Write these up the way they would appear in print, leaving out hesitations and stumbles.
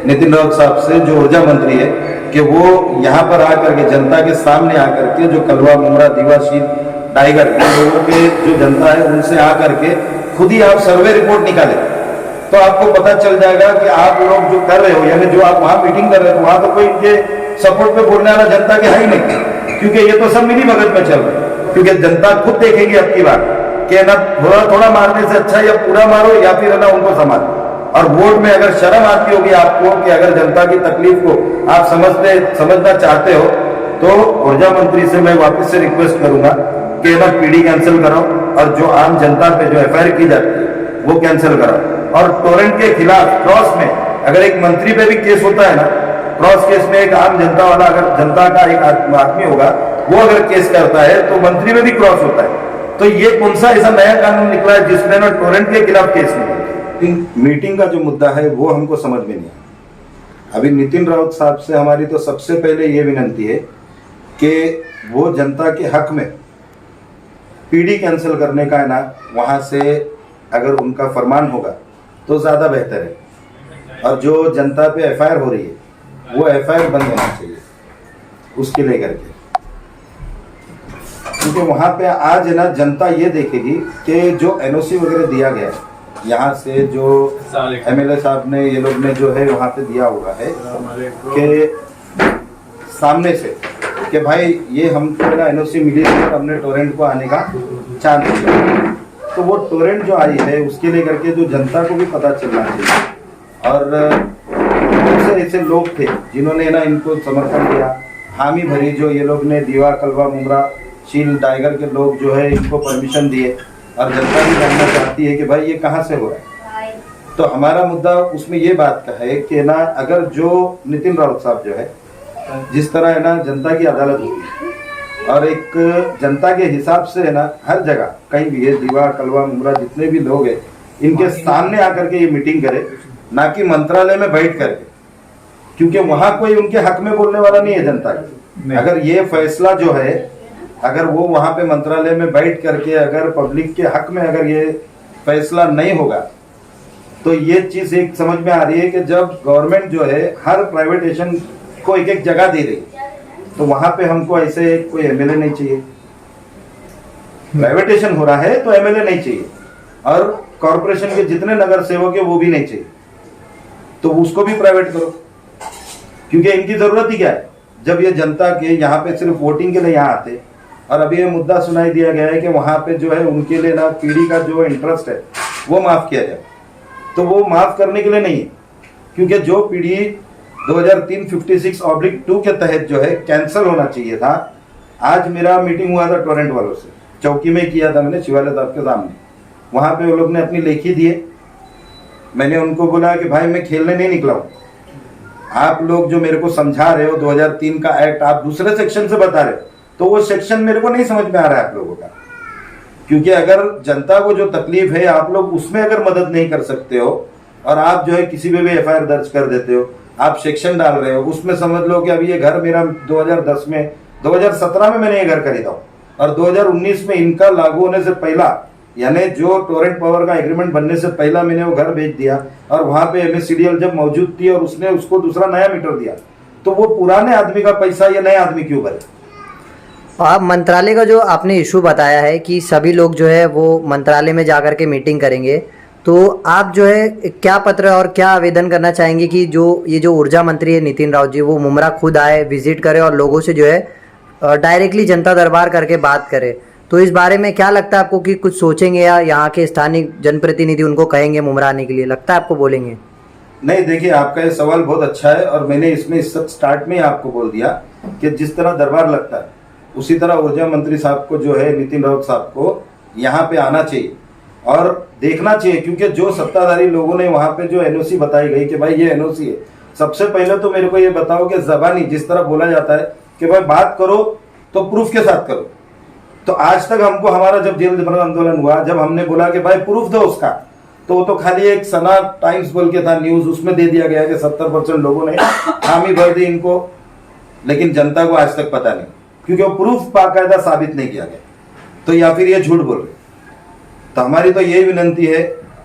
नितिन राउत साहब से, जो ऊर्जा मंत्री है, कि वो यहाँ पर आकर के जनता के सामने आकर के जो कलवा मुमरा दीवा शील टाइगर लोगों के जो जनता है उनसे आकर के खुद ही आप सर्वे रिपोर्ट निकालें, तो आपको पता चल जाएगा कि आप लोग जो कर रहे हो, यानी जो आप वहां मीटिंग कर रहे हो, वहां तो कोई इनके सपोर्ट पे बोलने वाला जनता के है ही नहीं, क्योंकि ये तो सब मिली भगत में चल रहा है। क्योंकि जनता खुद देखेगी अब की बार कि ना थोड़ा थोड़ा मारने से अच्छा या पूरा मारो या फिर ना उनको संभालो। और वोट में अगर शर्म आती होगी आपको कि अगर जनता की तकलीफ को आप समझना चाहते हो, तो ऊर्जा मंत्री से मैं वापस से रिक्वेस्ट करूंगा कि ना पीडी कैंसिल कराओ और जो आम जनता पे जो एफआईआर की जाती है वो कैंसिल कराओ। और टोरेंट के खिलाफ क्रॉस में अगर एक मंत्री पे भी केस होता है ना, क्रॉस केस में एक आम जनता वाला, अगर जनता का एक आदमी होगा वो अगर केस करता है तो मंत्री में भी क्रॉस होता है। तो ये कौन सा ऐसा नया कानून निकला है जिसमें ना टोरेंट के खिलाफ केस नहीं? मीटिंग का जो मुद्दा है वो हमको समझ में नहीं आया। अभी नितिन राउत साहब से हमारी तो सबसे पहले ये विनंती है कि वो जनता के हक में पीडी कैंसिल करने का है ना, वहां से अगर उनका फरमान होगा तो ज्यादा बेहतर है। और जो जनता पे एफआईआर हो रही है वो एफआईआर बंद होना चाहिए उसके लेकर के, क्योंकि वहां पे आज है ना जनता ये देखेगी कि जो एनओसी वगैरह दिया गया है यहाँ से, जो एमएलए साहब ने, ये लोग ने जो है वहां पे दिया हुआ है कि सामने से कि भाई ये हमको ना एनओसी मिली थी और हमने टोरेंट को आने का चांस दिया, तो वो टोरेंट जो आई है उसके लेकर के जो जनता को भी पता चलना चाहिए। और बहुत से ऐसे लोग थे जिन्होंने ना इनको समर्थन दिया, हामी भरी, जो ये लोग ने दीवा कलवा मुमरा शील टाइगर के लोग जो है इनको परमिशन दिए, और जनता भी जानना चाहती है कि भाई ये कहाँ से हो रहा है। तो हमारा मुद्दा उसमें ये बात का है कि ना अगर जो नितिन राउत साहब जो है, जिस तरह है ना जनता की अदालत होती है और एक जनता के हिसाब से है ना हर जगह कहीं भी है, दीवा कलवा मुमरा जितने भी लोग हैं इनके सामने आकर के ये मीटिंग करे, ना कि मंत्रालय में बैठ करके, क्योंकि वहां कोई उनके हक में बोलने वाला नहीं है जनता की। अगर ये फैसला जो है, अगर वो वहां पे मंत्रालय में बैठ करके अगर पब्लिक के हक में अगर ये फैसला नहीं होगा, तो ये चीज एक समझ में आ रही है कि जब गवर्नमेंट जो है हर प्राइवेटेशन को एक एक जगह दे रही, तो वहां पे हमको ऐसे कोई एमएलए नहीं चाहिए। प्राइवेटेशन हो रहा है तो एमएलए नहीं चाहिए, और कॉर्पोरेशन के जितने नगर सेवक है वो भी नहीं चाहिए, तो उसको भी प्राइवेट करो, क्योंकि इनकी जरूरत ही क्या है जब ये जनता के यहाँ पे सिर्फ वोटिंग के लिए यहाँ आते। और अभी ये मुद्दा सुनाई दिया गया है कि वहां पे जो है उनके लिए ना पीढ़ी का जो इंटरेस्ट है वो माफ किया जाए, तो वो माफ करने के लिए नहीं है, क्योंकि जो पीढ़ी 2003-56/2 के तहत जो है कैंसिल होना चाहिए था। आज मेरा मीटिंग हुआ था टोरेंट वालों से, चौकी में किया था मैंने, शिवालय साहब के सामने। वहां पे वो लोग ने अपनी लेखी दिए, मैंने उनको बोला कि भाई मैं खेलने नहीं निकला हूं, आप लोग जो मेरे को समझा रहे हो 2003 का एक्ट आप दूसरे सेक्शन से बता रहे हो, तो वो सेक्शन मेरे को नहीं समझ में आ रहा है आप लोगों का। क्योंकि अगर जनता को जो तकलीफ है आप लोग उसमें अगर मदद नहीं कर सकते हो, और आप जो है किसी पे भी एफआईआर दर्ज कर देते हो, आप सेक्शन डाल रहे हो, उसमें समझ लो कि अभी ये घर मेरा 2017 में मैंने ये घर खरीदा हूं, और 2019 में इनका लागू होने से पहला, यानी जो टोरेंट पावर का एग्रीमेंट बनने से पहला मैंने वो घर बेच दिया, और वहां पे एमएससीडीएल जब मौजूद थी और उसने उसको दूसरा नया मीटर दिया, तो वो पुराने आदमी का पैसा ये नए आदमी क्यों भरे? आप मंत्रालय का जो आपने इशू बताया है कि सभी लोग जो है वो मंत्रालय में जाकर के मीटिंग करेंगे, तो आप जो है क्या पत्र और क्या आवेदन करना चाहेंगे कि जो ऊर्जा मंत्री है नितिन राउत जी, वो मुमरा खुद आए, विजिट करे और लोगों से जो है डायरेक्टली जनता दरबार करके बात करे? तो इस बारे में क्या लगता है आपको कि कुछ सोचेंगे, या यहाँ के स्थानीय जनप्रतिनिधि उनको कहेंगे मुमरा आने के लिए, लगता है आपको बोलेंगे? नहीं, देखिए आपका ये सवाल बहुत अच्छा है, और मैंने इसमें इस स्टार्ट में ही आपको बोल दिया कि जिस तरह दरबार लगता है उसी तरह ऊर्जा मंत्री साहब को जो है नितिन राउत साहब को यहाँ पे आना चाहिए और देखना चाहिए, क्योंकि जो सत्ताधारी लोगों ने वहां पे जो एनओसी बताई गई कि भाई ये एनओसी है, सबसे पहले तो मेरे को ये बताओ कि जबानी जिस तरह बोला जाता है कि भाई बात करो तो प्रूफ के साथ करो, तो आज तक हमको हमारा जब जेल भरो आंदोलन हुआ, जब हमने बोला कि भाई प्रूफ दो उसका, तो वो तो खाली एक सना टाइम्स बोल के था न्यूज, उसमें दे दिया गया कि 70% लोगों ने हामी भर दी इनको, लेकिन जनता को आज तक पता नहीं, क्योंकि वो प्रूफ बाकायदा साबित नहीं किया गया, तो या फिर ये झूठ बोल रहे। तो हमारी तो यही विनंती है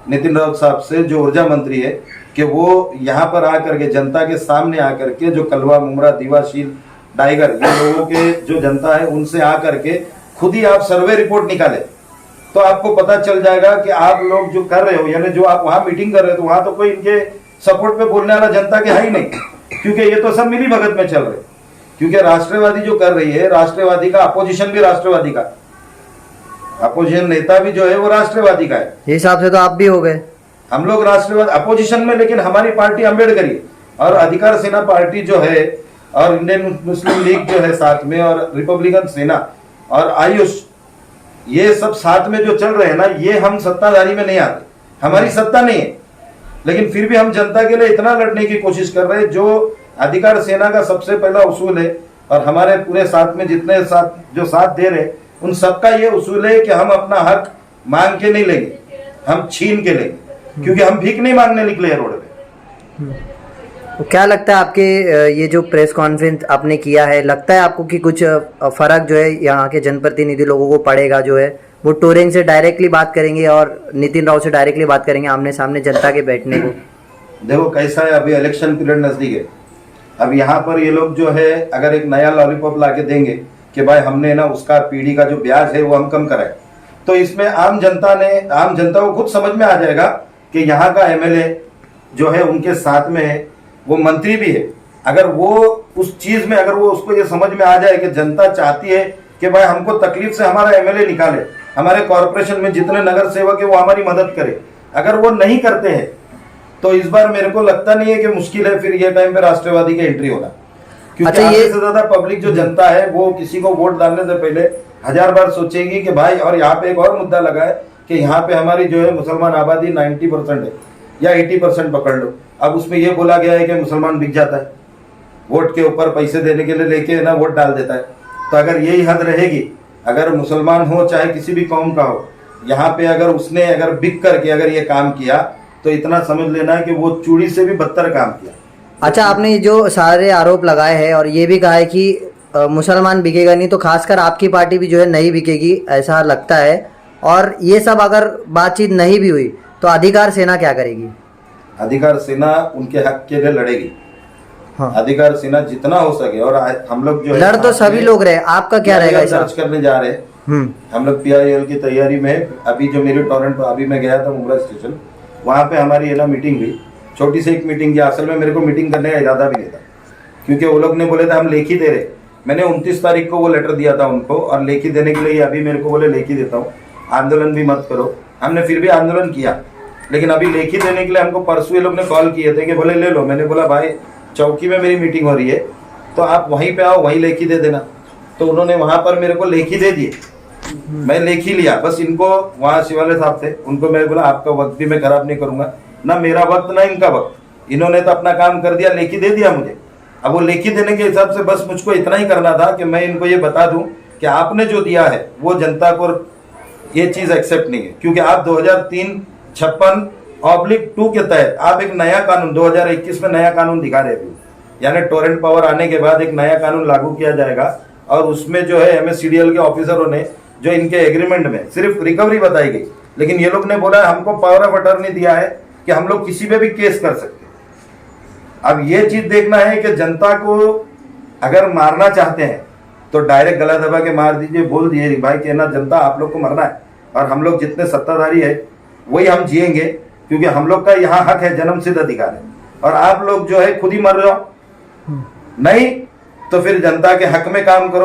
नितिन राउत साहब से, जो ऊर्जा मंत्री है, कि वो यहाँ पर आकर के जनता के सामने आकर के जो कलवा मुमरा दीवाशील टाइगर ये लोगों के जो जनता है उनसे आकर के खुद ही आप सर्वे रिपोर्ट निकाले तो आपको पता चल जाएगा कि आप लोग जो कर रहे हो यानी जो आप वहां मीटिंग कर रहे हो तो वहां तो कोई इनके सपोर्ट पे बोलने वाला जनता के है ही नहीं, क्योंकि ये तो सब मिली भगत में चल रहे। क्योंकि राष्ट्रवादी जो कर रही है, राष्ट्रवादी का अपोजिशन भी राष्ट्रवादी का, अपोजिशन नेता भी जो है वो राष्ट्रवादी का है। इस हिसाब से तो आप भी हो गए। हम लोग राष्ट्रवाद अपोजिशन में, लेकिन हमारी पार्टी अम्बेडकरी और अधिकार सेना पार्टी जो है और इंडियन मुस्लिम लीग जो है साथ में और रिपब्लिकन सेना और आयुष ये सब साथ में जो चल रहे हैं ना, ये हम सत्ताधारी में नहीं आते, हमारी सत्ता नहीं है, लेकिन फिर भी हम जनता के लिए इतना लड़ने की कोशिश कर रहे हैं। जो अधिकार सेना का सबसे पहला उसूल है और हमारे पूरे साथ में जितने साथ जो साथ दे रहे उन सबका ये उसूल है कि हम अपना हक मांग के नहीं लेंगे, हम छीन के लेंगे, क्योंकि हम भीख नहीं मांगने निकले हैं रोड पे। तो क्या लगता है आपके ये जो प्रेस कॉन्फ्रेंस आपने किया है, लगता है आपको कि कुछ फर्क जो है यहाँ के जनप्रतिनिधि लोगों को पड़ेगा, जो है वो टोरेंग से डायरेक्टली बात करेंगे और नितिन राव से डायरेक्टली बात करेंगे आमने सामने जनता के बैठने को? देखो कैसा है, अभी इलेक्शन पीरियड नजदीक है। अब यहाँ पर ये लोग जो है अगर एक नया लॉलीपॉप लाके देंगे कि भाई हमने ना उसका पीढ़ी का जो ब्याज है वो हम कम कराए, तो इसमें आम जनता को खुद समझ में आ जाएगा कि यहाँ का एमएलए जो है उनके साथ में है, वो मंत्री भी है। अगर वो उस चीज में अगर वो उसको ये समझ में आ जाए कि जनता चाहती है कि भाई हमको तकलीफ से हमारा एमएलए निकाले, हमारे कॉर्पोरेशन में जितने नगर सेवक है वो हमारी मदद करे, अगर वो नहीं करते हैं तो इस बार मेरे को लगता नहीं है कि मुश्किल है फिर ये टाइम पे राष्ट्रवादी का एंट्री होना। क्योंकि अच्छा, आधे से ज्यादा पब्लिक जो जनता है वो किसी को वोट डालने से पहले 1000 बार सोचेगी कि भाई, और यहाँ पे एक और मुद्दा लगा है कि यहाँ पे हमारी जो है मुसलमान आबादी 90% है या 80% पकड़ लो। अब उसमें यह बोला गया है कि मुसलमान बिक जाता है, वोट के ऊपर पैसे देने के लिए लेके ना वोट डाल देता है। तो अगर यही हद रहेगी, अगर मुसलमान हो चाहे किसी भी कौम का हो, यहाँ पे अगर उसने अगर बिक करके अगर ये काम किया तो इतना समझ लेना है कि वो चूड़ी से भी बदतर काम किया। अच्छा, आपने जो सारे आरोप लगाए हैं और ये भी कहा है कि मुसलमान बिकेगा नहीं, तो खासकर आपकी पार्टी भी जो है नहीं बिकेगी ऐसा लगता है, और ये सब अगर बातचीत नहीं भी हुई तो अधिकार सेना क्या करेगी? अधिकार सेना उनके हक के लिए लड़ेगी। हाँ। अधिकार सेना जितना हो सके, और हम लोग जो है लड़ तो सभी लोग रहे, आपका क्या रहेगा? सर्च करने जा रहे हैं हम लोग, PIL की तैयारी में। अभी जो मेरी टोरेंट अभी मैं गया था मुमरा स्टेशन, वहाँ पे हमारी है ना मीटिंग हुई, छोटी सी एक मीटिंग की। असल में मेरे को मीटिंग करने का इरादा भी नहीं था, क्योंकि वो लोग ने बोले थे हम लेखी दे रहे। मैंने 29 तारीख को वो लेटर दिया था उनको, और लेखी देने के लिए अभी मेरे को बोले लेखी देता हूँ, आंदोलन भी मत करो। हमने फिर भी आंदोलन किया, लेकिन अभी लेखी देने के लिए हमको परसों ये लोग ने कॉल किए थे कि बोले ले लो। मैंने बोला भाई चौकी में मेरी मीटिंग हो रही है तो आप वहीं पे आओ, वहीं लेखी दे देना। तो उन्होंने वहां पर मेरे को लेखी दे दिए, मैं लेखी लिया। बस इनको वहाँ शिवालय साहब थे, उनको मैं बोला आपका वक्त भी मैं खराब नहीं करूंगा, ना मेरा वक्त ना इनका वक्त। इन्होंने तो अपना काम कर दिया, लेखी दे दिया मुझे। अब वो लेखी देने के हिसाब से बस मुझको इतना ही करना था कि मैं इनको ये बता दूं कि आपने जो दिया है वो जनता को ये चीज एक्सेप्ट नहीं है। क्योंकि आप 2003-56/2 के तहत आप एक नया कानून 2021 में नया कानून दिखा रहे थे, यानी टोरेंट पावर आने के बाद एक नया कानून लागू किया जाएगा, और उसमें जो है MSCDL के ऑफिसरों ने जो इनके एग्रीमेंट में सिर्फ रिकवरी बताई गई, लेकिन ये लोग ने बोला हमको पावर ऑफ अटॉर्नी दिया है कि हम लोग किसी पे भी केस कर सकते हैं। अब ये चीज देखना है कि जनता को अगर मारना चाहते हैं तो डायरेक्ट गला दबा के मार दीजिए, बोल दिए भाई कि ना जनता आप लोग को मरना है, और हम लोग जितने सत्ताधारी है वही हम जिएंगे, क्योंकि हम लोग का यहाँ हक है, जन्म सिद्ध अधिकार है। और आप लोग जो है खुद ही मर जाओ, नहीं तो फिर जनता के हक में काम करो।